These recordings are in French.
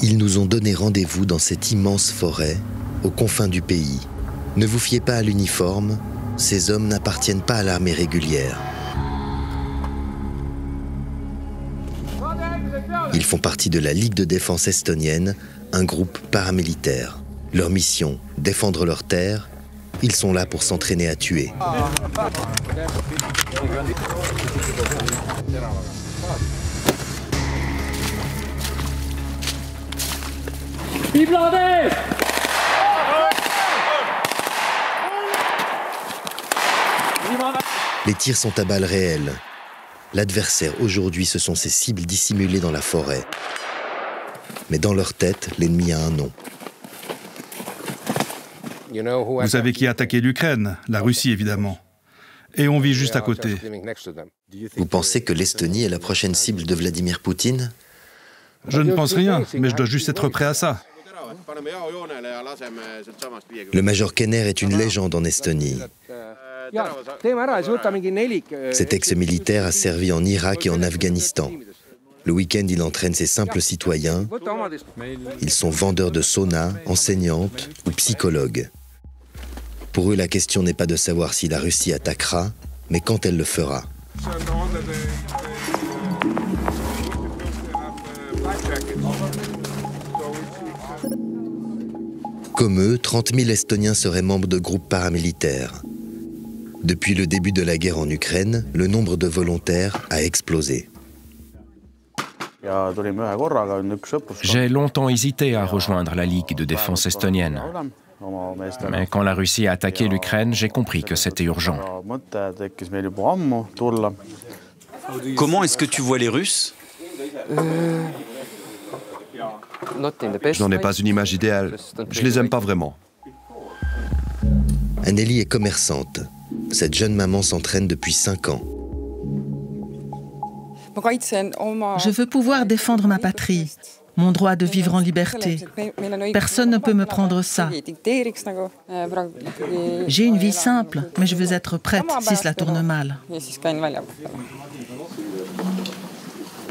Ils nous ont donné rendez-vous dans cette immense forêt, aux confins du pays. Ne vous fiez pas à l'uniforme, ces hommes n'appartiennent pas à l'armée régulière. Ils font partie de la Ligue de défense estonienne, un groupe paramilitaire. Leur mission, défendre leurs terres. Ils sont là pour s'entraîner à tuer. Les tirs sont à balles réelles. L'adversaire aujourd'hui, ce sont ces cibles dissimulées dans la forêt. Mais dans leur tête, l'ennemi a un nom. Vous savez qui a attaqué l'Ukraine? La Russie, évidemment. Et on vit juste à côté. Vous pensez que l'Estonie est la prochaine cible de Vladimir Poutine? Je ne pense rien, mais je dois juste être prêt à ça. Le major Kenner est une légende en Estonie. Cet ex-militaire a servi en Irak et en Afghanistan. Le week-end, il entraîne ses simples citoyens. Ils sont vendeurs de sauna, enseignantes ou psychologues. Pour eux, la question n'est pas de savoir si la Russie attaquera, mais quand elle le fera. Comme eux, 30 000 Estoniens seraient membres de groupes paramilitaires. Depuis le début de la guerre en Ukraine, le nombre de volontaires a explosé. J'ai longtemps hésité à rejoindre la Ligue de défense estonienne. Mais quand la Russie a attaqué l'Ukraine, j'ai compris que c'était urgent. Comment est-ce que tu vois les Russes? Je n'en ai pas une image idéale. Je les aime pas vraiment. Anneli est commerçante. Cette jeune maman s'entraîne depuis 5 ans. Je veux pouvoir défendre ma patrie, mon droit de vivre en liberté. Personne ne peut me prendre ça. J'ai une vie simple, mais je veux être prête si cela tourne mal.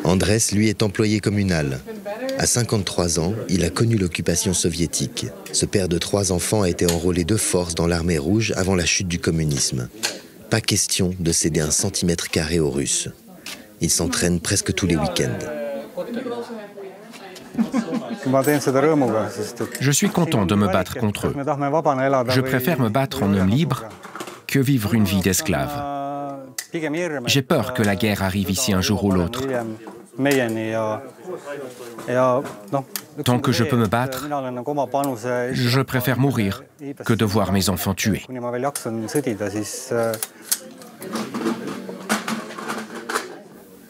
Andrés, lui, est employé communal. À 53 ans, il a connu l'occupation soviétique. Ce père de 3 enfants a été enrôlé de force dans l'armée rouge avant la chute du communisme. Pas question de céder 1 centimètre carré aux Russes. Il s'entraîne presque tous les week-ends. Je suis content de me battre contre eux. Je préfère me battre en homme libre que vivre une vie d'esclave. J'ai peur que la guerre arrive ici un jour ou l'autre. Tant que je peux me battre, je préfère mourir que de voir mes enfants tués.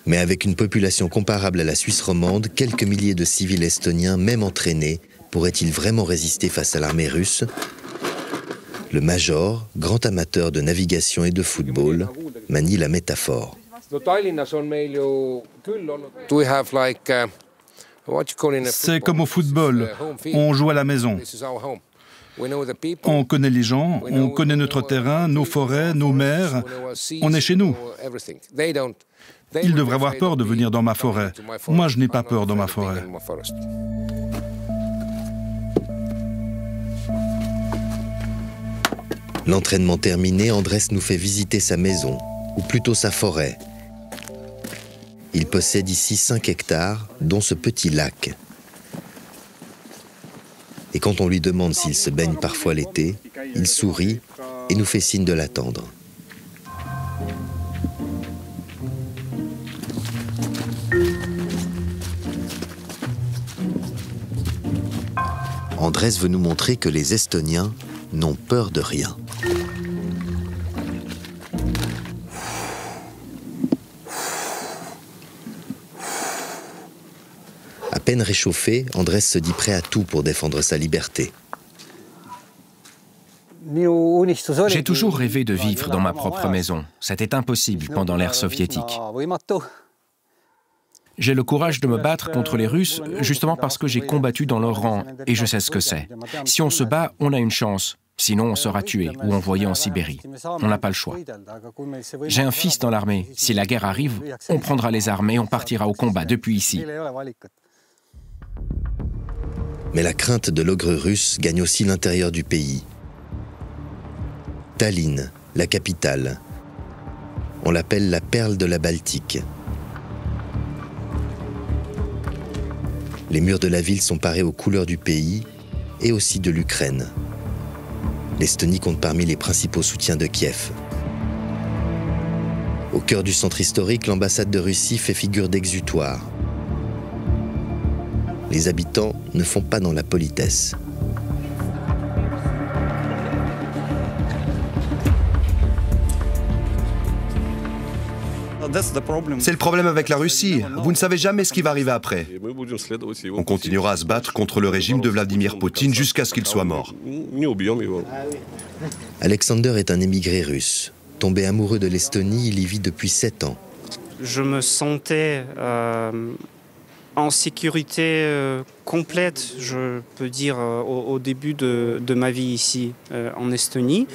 Mais avec une population comparable à la Suisse romande, quelques milliers de civils estoniens, même entraînés, pourraient-ils vraiment résister face à l'armée russe? Le major, grand amateur de navigation et de football, manie la métaphore. C'est comme au football. On joue à la maison. On connaît les gens, on connaît notre terrain, nos forêts, nos mers. On est chez nous. Ils devraient avoir peur de venir dans ma forêt. Moi, je n'ai pas peur dans ma forêt. L'entraînement terminé, Andrés nous fait visiter sa maison, ou plutôt sa forêt. Il possède ici 5 hectares, dont ce petit lac. Et quand on lui demande s'il se baigne parfois l'été, il sourit et nous fait signe de l'attendre. Andrés veut nous montrer que les Estoniens n'ont peur de rien. À peine réchauffé, Andrés se dit prêt à tout pour défendre sa liberté. J'ai toujours rêvé de vivre dans ma propre maison. C'était impossible pendant l'ère soviétique. J'ai le courage de me battre contre les Russes justement parce que j'ai combattu dans leur rang et je sais ce que c'est. Si on se bat, on a une chance. Sinon, on sera tué ou envoyé en Sibérie. On n'a pas le choix. J'ai un fils dans l'armée. Si la guerre arrive, on prendra les armes et on partira au combat depuis ici. Mais la crainte de l'ogre russe gagne aussi l'intérieur du pays. Tallinn, la capitale. On l'appelle la perle de la Baltique. Les murs de la ville sont parés aux couleurs du pays et aussi de l'Ukraine. L'Estonie compte parmi les principaux soutiens de Kiev. Au cœur du centre historique, l'ambassade de Russie fait figure d'exutoire. Les habitants ne font pas dans la politesse. C'est le problème avec la Russie. Vous ne savez jamais ce qui va arriver après. On continuera à se battre contre le régime de Vladimir Poutine jusqu'à ce qu'il soit mort. Alexander est un émigré russe. Tombé amoureux de l'Estonie, il y vit depuis 7 ans. Je me sentais en sécurité complète, je peux dire, au début de ma vie ici en Estonie.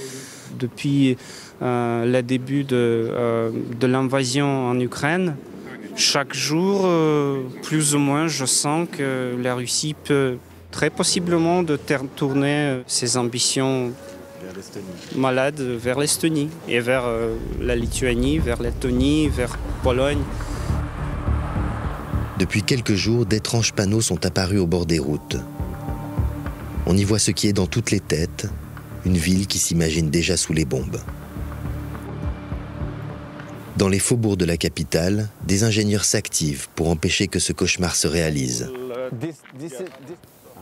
Depuis le début de l'invasion en Ukraine, chaque jour, plus ou moins, je sens que la Russie peut très possiblement tourner ses ambitions malades vers l'Estonie et vers la Lituanie, vers Lettonie, vers Pologne. Depuis quelques jours, d'étranges panneaux sont apparus au bord des routes. On y voit ce qui est dans toutes les têtes, une ville qui s'imagine déjà sous les bombes. Dans les faubourgs de la capitale, des ingénieurs s'activent pour empêcher que ce cauchemar se réalise.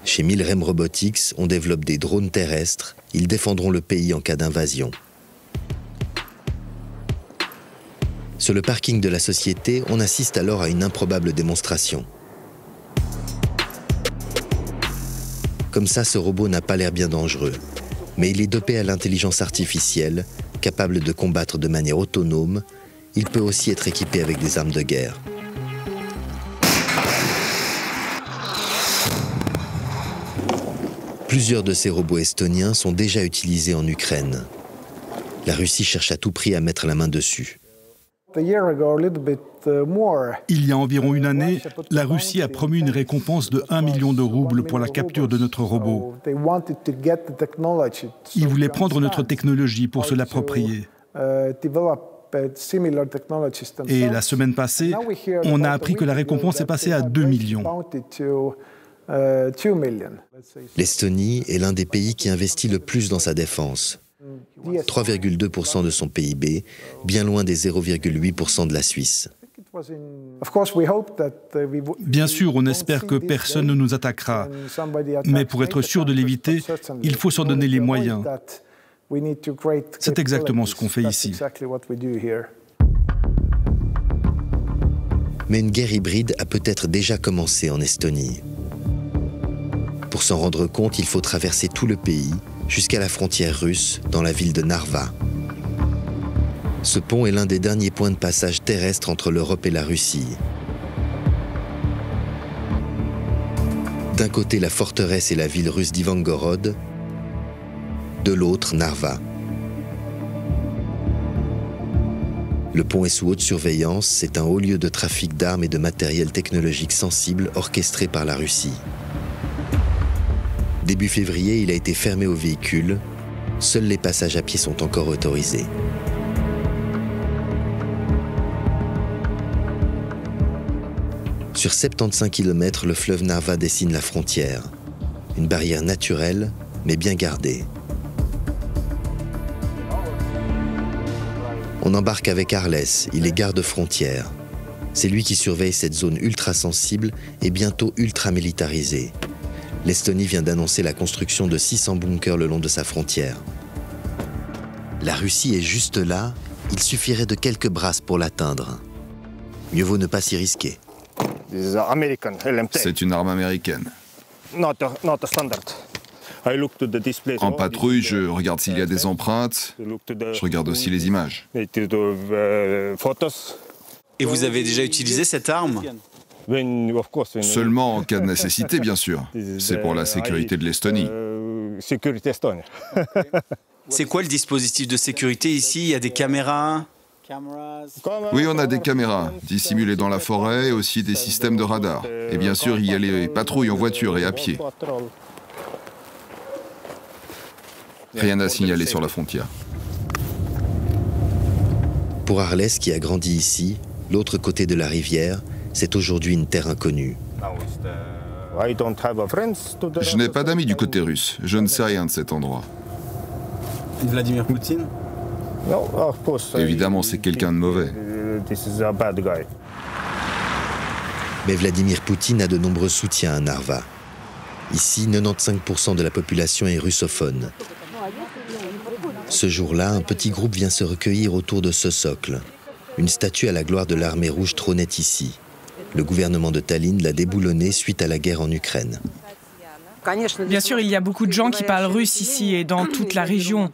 Chez Milrem Robotics, on développe des drones terrestres. Ils défendront le pays en cas d'invasion. Sur le parking de la société, on assiste alors à une improbable démonstration. Comme ça, ce robot n'a pas l'air bien dangereux. Mais il est dopé à l'intelligence artificielle, capable de combattre de manière autonome. Il peut aussi être équipé avec des armes de guerre. Plusieurs de ces robots estoniens sont déjà utilisés en Ukraine. La Russie cherche à tout prix à mettre la main dessus. Il y a environ une année, la Russie a promis une récompense de 1 million de roubles pour la capture de notre robot. Ils voulaient prendre notre technologie pour se l'approprier. Et la semaine passée, on a appris que la récompense est passée à 2 millions. L'Estonie est l'un des pays qui investit le plus dans sa défense. 3,2% de son PIB, bien loin des 0,8% de la Suisse. Bien sûr, on espère que personne ne nous attaquera, mais pour être sûr de l'éviter, il faut s'en donner les moyens. C'est exactement ce qu'on fait ici. Mais une guerre hybride a peut-être déjà commencé en Estonie. Pour s'en rendre compte, il faut traverser tout le pays, jusqu'à la frontière russe, dans la ville de Narva. Ce pont est l'un des derniers points de passage terrestre entre l'Europe et la Russie. D'un côté, la forteresse et la ville russe d'Ivangorod, de l'autre, Narva. Le pont est sous haute surveillance, c'est un haut lieu de trafic d'armes et de matériel technologique sensible orchestré par la Russie. Début février, il a été fermé aux véhicules. Seuls les passages à pied sont encore autorisés. Sur 75 km, le fleuve Narva dessine la frontière. Une barrière naturelle, mais bien gardée. On embarque avec Arles, il est garde-frontière. C'est lui qui surveille cette zone ultra sensible et bientôt ultra militarisée. L'Estonie vient d'annoncer la construction de 600 bunkers le long de sa frontière. La Russie est juste là, il suffirait de quelques brasses pour l'atteindre. Mieux vaut ne pas s'y risquer. C'est une arme américaine. En patrouille, je regarde s'il y a des empreintes, je regarde aussi les images. Et vous avez déjà utilisé cette arme ? Seulement en cas de nécessité, bien sûr. C'est pour la sécurité de l'Estonie. C'est quoi le dispositif de sécurité ici ? Il y a des caméras ? Oui, on a des caméras, dissimulées dans la forêt, et aussi des systèmes de radar. Et bien sûr, il y a les patrouilles en voiture et à pied. Rien à signaler sur la frontière. Pour Arles, qui a grandi ici, l'autre côté de la rivière, c'est aujourd'hui une terre inconnue. Je n'ai pas d'amis du côté russe. Je ne sais rien de cet endroit. Vladimir Poutine? Évidemment, c'est quelqu'un de mauvais. Mais Vladimir Poutine a de nombreux soutiens à Narva. Ici, 95% de la population est russophone. Ce jour-là, un petit groupe vient se recueillir autour de ce socle. Une statue à la gloire de l'armée rouge trônait ici. Le gouvernement de Tallinn l'a déboulonnée suite à la guerre en Ukraine. Bien sûr, il y a beaucoup de gens qui parlent russe ici et dans toute la région.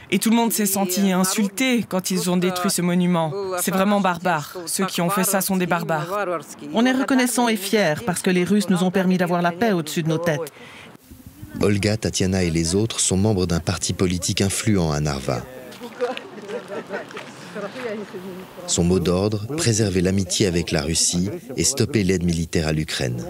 Et tout le monde s'est senti insulté quand ils ont détruit ce monument. C'est vraiment barbare. Ceux qui ont fait ça sont des barbares. On est reconnaissants et fiers parce que les Russes nous ont permis d'avoir la paix au-dessus de nos têtes. Olga, Tatiana et les autres sont membres d'un parti politique influent à Narva. Son mot d'ordre, préserver l'amitié avec la Russie et stopper l'aide militaire à l'Ukraine.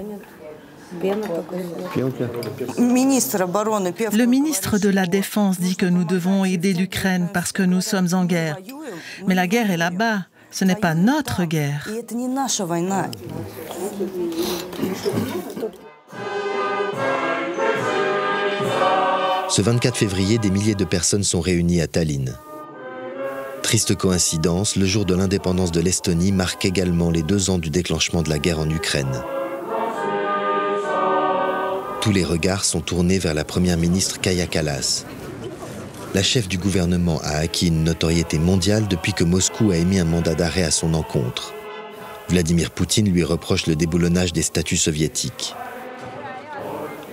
Le ministre de la Défense dit que nous devons aider l'Ukraine parce que nous sommes en guerre. Mais la guerre est là-bas. Ce n'est pas notre guerre. Ce 24 février, des milliers de personnes sont réunies à Tallinn. Triste coïncidence, le jour de l'indépendance de l'Estonie marque également les 2 ans du déclenchement de la guerre en Ukraine. Tous les regards sont tournés vers la première ministre Kaja Kallas. La chef du gouvernement a acquis une notoriété mondiale depuis que Moscou a émis un mandat d'arrêt à son encontre. Vladimir Poutine lui reproche le déboulonnage des statues soviétiques.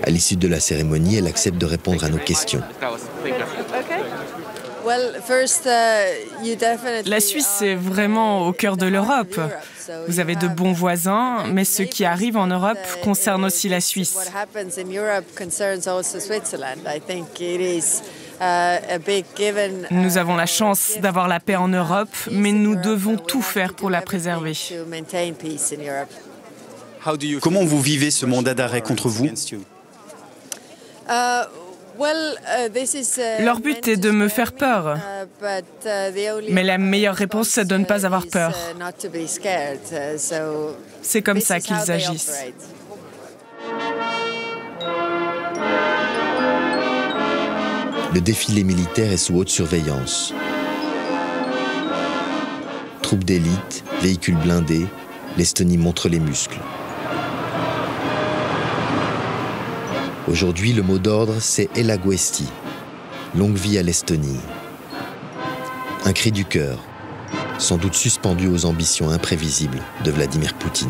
À l'issue de la cérémonie, elle accepte de répondre à nos questions. La Suisse est vraiment au cœur de l'Europe. Vous avez de bons voisins, mais ce qui arrive en Europe concerne aussi la Suisse. Nous avons la chance d'avoir la paix en Europe, mais nous devons tout faire pour la préserver. Comment vous vivez ce mandat d'arrêt contre vous? Leur but est de me faire peur. Mais la meilleure réponse, c'est de ne pas avoir peur. C'est comme ça qu'ils agissent. Le défilé militaire est sous haute surveillance. Troupes d'élite, véhicules blindés, l'Estonie montre les muscles. Aujourd'hui, le mot d'ordre, c'est Elaguesti, longue vie à l'Estonie. Un cri du cœur, sans doute suspendu aux ambitions imprévisibles de Vladimir Poutine.